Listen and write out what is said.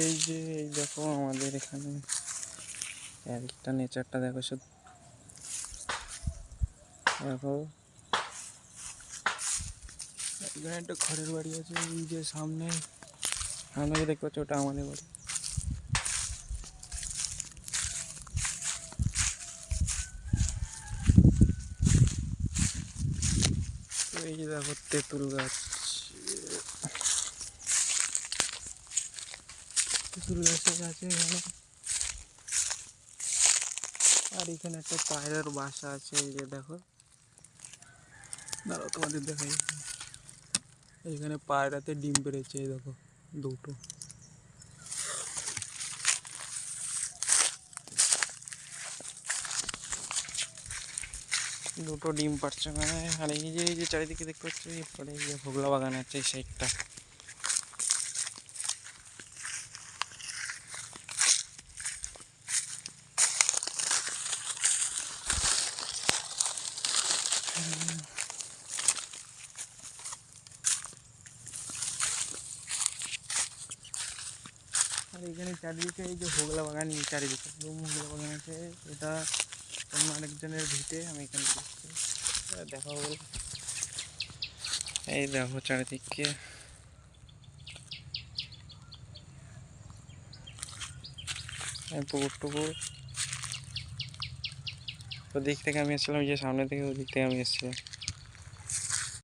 এই যে এই দেখো আমাদের এখানে একটা নেচারটা দেখো শুধু, দেখো এখানে একটা ঘরের বাড়ি আছে, এই যে সামনে সামনে দেখতে পাচ্ছ ওটা আমাদের বাড়ি। তো এই যে দেখো তেঁতুল গাছ, তেঁতুল গাছের আছে এখানে। আর এখানে একটা পায়রার বাসা আছে, এই যে দেখো, দাঁড়াও তোমাদের দেখাই। এখানে পায়রাতে ডিম পেড়েছে, এই দেখো দুটো। দুটো ডিম পাড়ছে মানে। আর এই যে চারিদিকে দেখতে পাচ্ছি, এরপরে এই যে ভোগলা বাগান আছে এই সাইডটা। আর এখানে চারিদিকে এই যে ভোগলা বাগান, চারিদিকে ভোগলা বাগান আছে। এটা অন্য আরেকজনের ভিটে, আমি এখানে দেখা বল। এই দেখো চারিদিকে পুকুর টুকুর। ওদিক থেকে আমি এসেছিলাম, যে সামনে থেকে ওদিক থেকে আমি এসেছিলাম।